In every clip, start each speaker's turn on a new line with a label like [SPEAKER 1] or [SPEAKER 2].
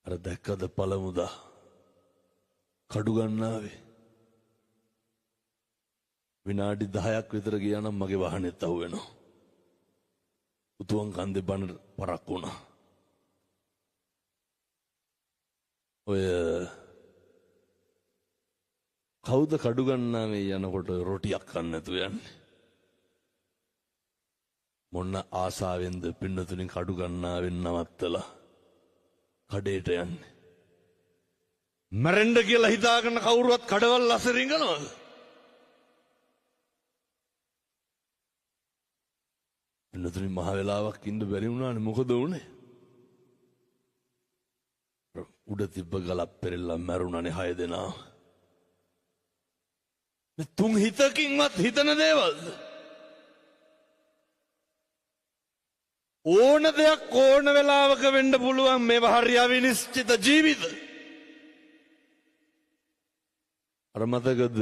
[SPEAKER 1] අර දැක්කද පළමුදා කඩු ගන්නාවේ විනාඩි 10ක් විතර ගියා නම් මගේ වාහනේත් අහු වෙනවා. උතුම් කන්දේ බන පරක් වුණා. ඔය කවුද කඩු ගන්නාවේ යනකොට රොටියක් කන්න නැතුව යන්නේ? මොන ආසාවෙන්ද පින්නතුලින් කඩු ගන්නාවෙන් නවත්තලා කඩේට යන්නේ? මැරෙන්න කියලා හිතාගෙන කවුරුවත් කඩවල් අසරින්ගනවද? පින්නතුලින් මහ වෙලාවක් ඉන්න බැරි වුණානේ. මොකද වුනේ? උඩ තිබ්බ ගලක් පෙරෙල්ලා මැරුණානේ 6 දෙනා. මේ තුන් හිතකින්වත් හිතන දේවල්ද? ඕන දෙයක් ඕන වෙලාවක වෙන්න පුළුවන්. මේවා හරි අවිනිශ්චිත ජීවිත. අර මතකද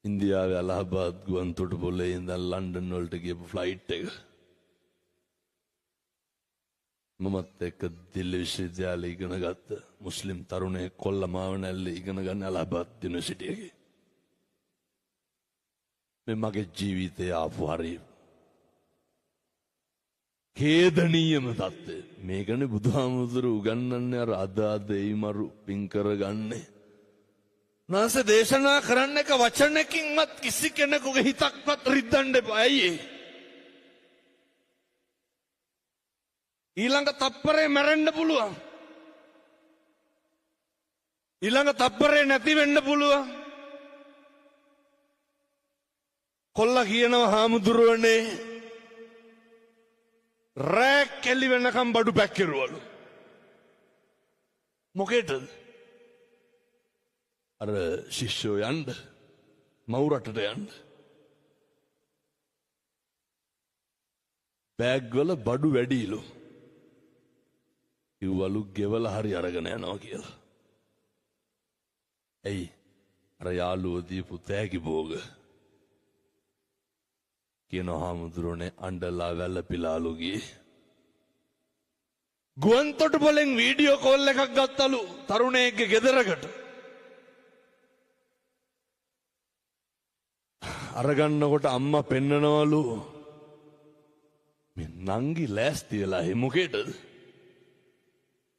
[SPEAKER 1] ඉන්දියාවේ අලහබාද් ගුවන් තොටුපොළේ ඉඳන් ලන්ඩන් වලට ගියපු ෆ්ලයිට් එක? මමත් එක්ක දිල්ලි විශ්වවිද්‍යාලේ ඉගෙන ගත්ත මුස්ලිම් තරුණයෙක් කොල්ල මාවනැල්ලේ ඉගෙන ගන්න අලහබාද් යුනිවර්සිටි එකේ. මේ මගේ ජීවිතේ ආපු හරි ඛේදනීයම தත්ත්වය. මේකනේ බුදුහාමුදුරු උගන්වන්නේ අර අද එයිමරු පින් කරගන්නේ. නාස දේශනා කරන්න එක වචනකින්වත් කිසි කෙනෙකුගේ හිතක්වත් රිද්දන්න එපා. ඇයි? ඊළඟ තප්පරේ මැරෙන්න පුළුවන්. ඊළඟ තප්පරේ නැති වෙන්න පුළුවන්. කොල්ලා කියනවා හාමුදුරුවනේ රෑ කෙලි වෙනකම් බඩු පැක් කෙරුවලු. මොකේද? අර ශිෂ්‍යෝ යන්න මව් රටට යන්න. බෑග් වල බඩු වැඩිලු. ඉවලු ගෙවල හරි අරගෙන යනවා කියලා. ඇයි? අර යාළුවෝ දීපු තෑගි භෝග. කියනවා හාමුදුරුවනේ අඬලා වැළපිලාලු ගියේ. ගුවන් තොටුපළෙන් වීඩියෝ කෝල් එකක් ගත්තලු තරුණයෙක්ගේ ගෙදරකට. අරගන්නකොට අම්මා පෙන්නනවලු මේ නංගි ලෑස්ති වෙලා එ මොකේද?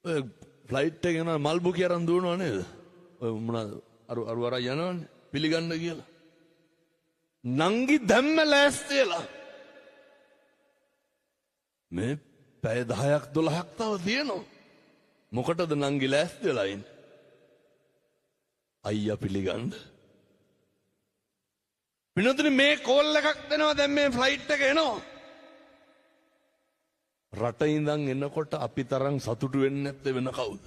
[SPEAKER 1] ඔය ෆ්ලයිට් එක යනවා මල් බුකේ අරන් දුවනවා නේද? ඔය මොනවාද අරු අර යනවනේ පිළිගන්න කියලා. නංගි දැම්ම ලෑස්ති වෙලා. මේ පැය 10ක් 12ක් තව තියෙනවා. මොකටද නංගි ලෑස්ති වෙලා ඉන්නේ? අයියා පිළිගන්න. පින්නතුනි මේ කෝල් එකක් දෙනවා දැන් මේ ෆ්ලයිට් එක එනවා. රට ඉඳන් එනකොට අපි තරම් සතුටු වෙන්නේ නැත්තේ වෙන කවුද?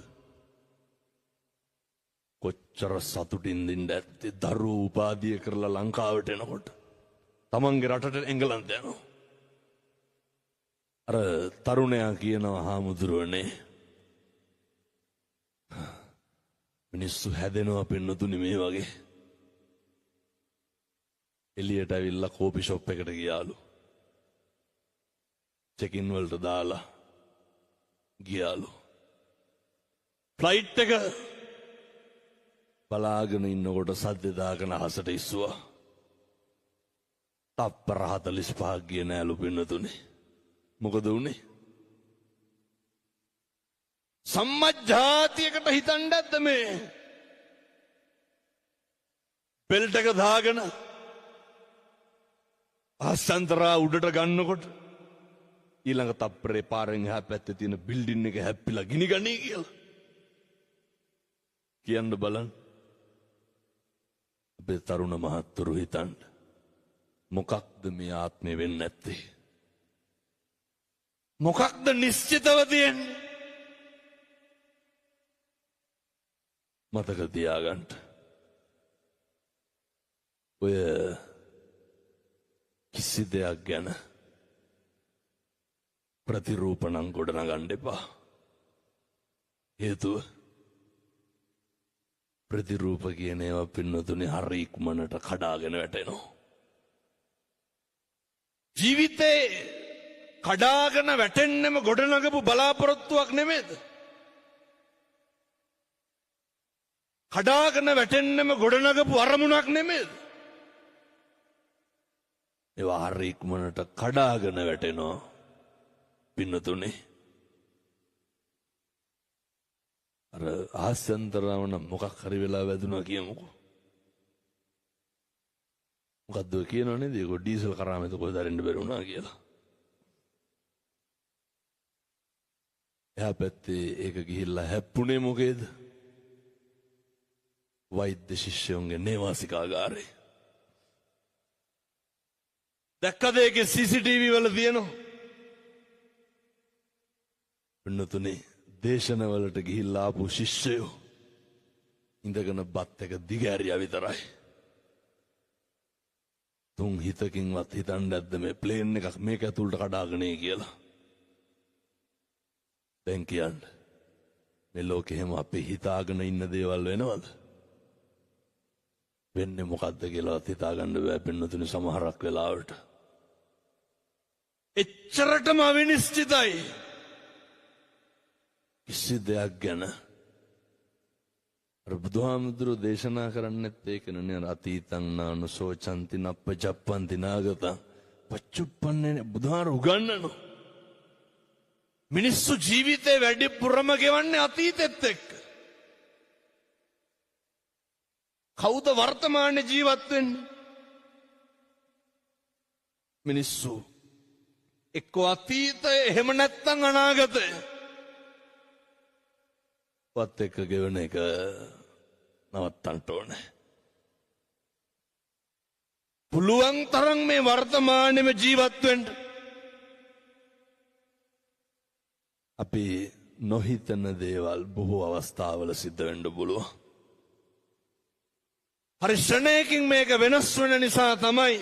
[SPEAKER 1] කොච්චර සතුටින්ද ඉන්න ඇත්තේ දරුවෝ උපාධිය කරලා ලංකාවට එනකොට. තමන්ගේ රටට එංගලන්ත යනවා. අර තරුණයා කියනවා හාමුදුරුවනේ මිනිස්සු හැදෙනවා පින්නතුනි මේ වගේ. එළියට ඇවිල්ලා කෝපි ෂොප් එකට ගියාලු. චෙකින් වලට දාලා ගියාලු. ෆ්ලයිට් එක බලාගෙන ඉන්නකොට සද්ද දාගෙන අහසට ඉස්සුවා. තප්පර 45ක් ගියේ නෑලු පින්නතුනි. මොකද උනේ? සම්මජ්ජාතියකට හිතන්න ඇද්ද මේ? බෙල්ට් එක දාගෙන ආසන්තරා උඩට ගන්නකොට ඊළඟ තප්පරේ පාරෙන් එහා පැත්තේ තියෙන බිල්ඩින් එක හැප්පිලා ගිනි ගන්නේ කියලා. කියන්න බලන්න. අපේ තරුණ මහත්තුරු හිතන්න. මොකක්ද මේ ආත්මේ වෙන්නේ නැත්තේ? මොකක්ද නිශ්චිතව තියෙන්නේ? මතක තියාගන්න. ඔය කිසි දෙයක් ගැන ප්‍රතිරූපණම් ගොඩනගන්න එපා. හේතුව ප්‍රතිරූප කියන ඒවා පින්නතුනේ හරි ඉක්මනට කඩාගෙන වැටෙනවා. ජීවිතේ කඩාගෙන වැටෙන්නෙම ගොඩනගපු බලාපොරොත්තුවක් නෙමෙයිද? කඩාගෙන වැටෙන්නෙම ගොඩනගපු අරමුණක් නෙමෙයිද? ඒවා හරි ඉක්මනට කඩාගෙන වැටෙනවා පින්නතුනේ. අර ආස්‍යන්තරවන මොකක් හරි වෙලා වැදුනා කියමුකෝ. මොකද්ද කියනව නේද? ඒක ඩීසල් කරාම එතකොට දරන්න බැරි වුණා කියලා. එහා පැත්තේ ඒක ගිහිල්ලා හැප්පුණේ මොකේද? වෛද්‍ය ශිෂ්‍යයන්ගේ නේවාසිකාගාරේ. දැක්කද ඒකේ CCTV වල තියෙනවා? පින්නතුනේ දේශනවලට ගිහිල්ලා ආපු ශිෂ්‍යයෝ ඉඳගෙන බත් එක දිගෑරියා විතරයි. තුන් හිතකින්වත් හිතන්නේ නැද්ද මේ ප්ලේන් එකක් මේක ඇතුළට කඩාගෙන කියලා? දැන් කියන්න මේ ලෝකෙ හැම අපි හිතාගෙන ඉන්න දේවල් වෙනවද? වෙන්නේ මොකද්ද කියලාවත් හිතාගන්න බෑ පින්නතුනේ සමහරක් වෙලාවට. එච්චරටම අවිනිශ්චිතයි කිසි දෙයක් ගැන. අර බුදුහාමුදුරුවෝ දේශනා කරන්නෙත් ඒකනේ. අතීතං නානුසෝ චන්ති නප්පජප්පන්ති නාගතං පච්චුප්පන්නේ. බුදුහාර උගන්වනවා මිනිස්සු ජීවිතේ වැඩිපුරම ගෙවන්නේ අතීතෙත් එක්ක. කවුද වර්තමානයේ ජීවත් වෙන්නේ? මිනිස්සු එක්ක අතීතය එහෙම නැත්නම් අනාගතය වත් එක්ක ගෙවන එක නවත්තන්න ඕනේ. පුළුවන් තරම් මේ වර්තමානයේම ජීවත් වෙන්න. අපි නොහිතන දේවල් බොහෝ අවස්ථාවල සිද්ධ වෙන්න පුළුවන්. හරි ශ්‍රණයකින් මේක වෙනස් වෙන නිසා තමයි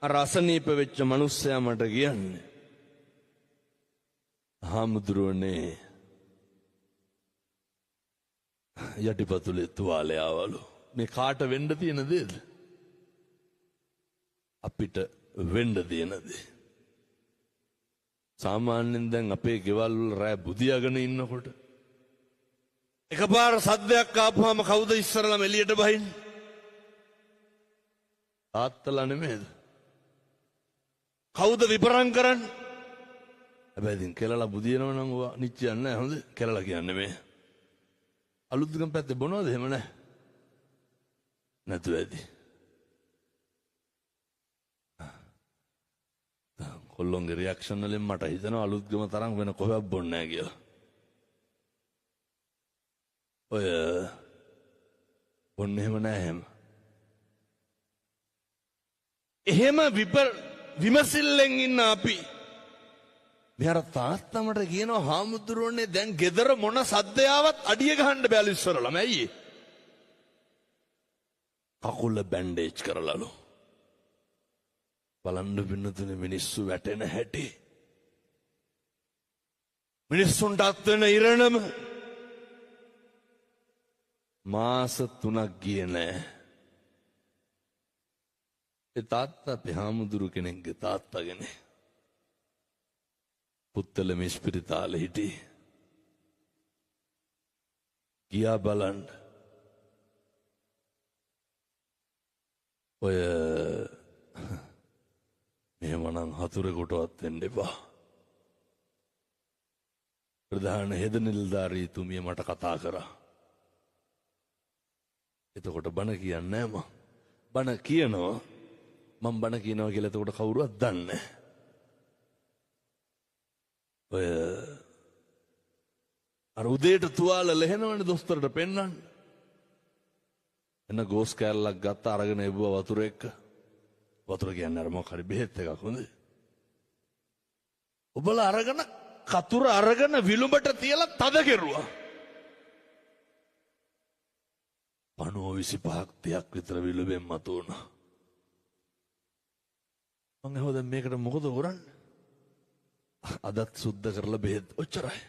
[SPEAKER 1] අර අසනීප වෙච්ච මිනිස්සයා මට කියන්නේ, හාමුදුරුවනේ යටිපතුලේ තුවාලය ආවලු. මේ කාට වෙන්න තියෙන දේද? අපිට වෙන්න තියෙන දේ. සාමාන්‍යයෙන් දැන් අපේ ගෙවල් වල රෑ බුදියාගෙන ඉන්නකොට එකපාර සද්දයක් ආපුවාම කවුද ඉස්සරළම එළියට බහින්නේ? තාත්තලා නෙමෙයිද? කවුද විපරම් කරන්නේ? හැබැයි ඉතින් කෙලලා බුදියනව නම් ඔවා නිච්චයන් නෑ. හොඳ කෙලලා කියන්නේ මේ අලුත්ගම පැත්තේ බොනවද? එහෙම නෑ. නැතු ඇති. කොල්ලොන්ගේ රියැක්ෂන් වලින් මට හිතෙනවා අලුත්ගම තරම් වෙන කොහෙවත් බොන්නේ නැහැ කියලා. ඔය බොන්නේ එහෙම නෑ එහෙම. එහෙම විමසිල්ලෙන් ඉන්න අපි මෙහර තාත්තා මට කියනවා, හාමුදුරුවනේ දැන් ගෙදර මොන සද්දයාවත් අඩිය ගහන්න බැලු ඉස්සරලම. ඇයි? කකුල බැන්ඩේජ් කරලාලු. බලන්න පින්නතුනේ මිනිස්සු වැටෙන හැටි. මිනිස්සුන්ට අත් වෙන ඉරණම මාස 3ක් ගියේ නෑ. ඒ තාත්තා අපේ හාමුදුරු කෙනෙක්ගේ තාත්තාගෙන පුත්තලම ඉස්පිරිතාලේ හිටි. ගියා බලන්න. ඔය මෙහෙමනම් හතුරෙකුටවත් වෙන්න එපා. ප්‍රධාන හෙද නිලධාරීතුමිය මට කතා කරා. එතකොට බණ කියන්නේ නෑ මම. බණ කියනවා. මම බණ කියනවා කියලා එතකොට කවුරුවත් දන්නේ නෑ. ඔය අර උදේට තුවාල ලෙහෙනවනේ දොස්තරට පෙන්නන්න. එන්න ගෝස් කෑල්ලක් ගත්ත අරගෙන එවුවා වතුර එක්ක. වතුර කියන්නේ අර මොකක් හරි බෙහෙත් එකක්. හොඳේ. ඔබලා අරගෙන කතුර අරගෙන විලුඹට තියලා තද කෙරුවා. 25ක් 30ක් විතර විලුඹෙන් මතු වුණා. මං අහුවා දැන් මේකට මොකද කරන්නේ? අදත් සුද්ධ කරලා බෙහෙත් ඔච්චරයි.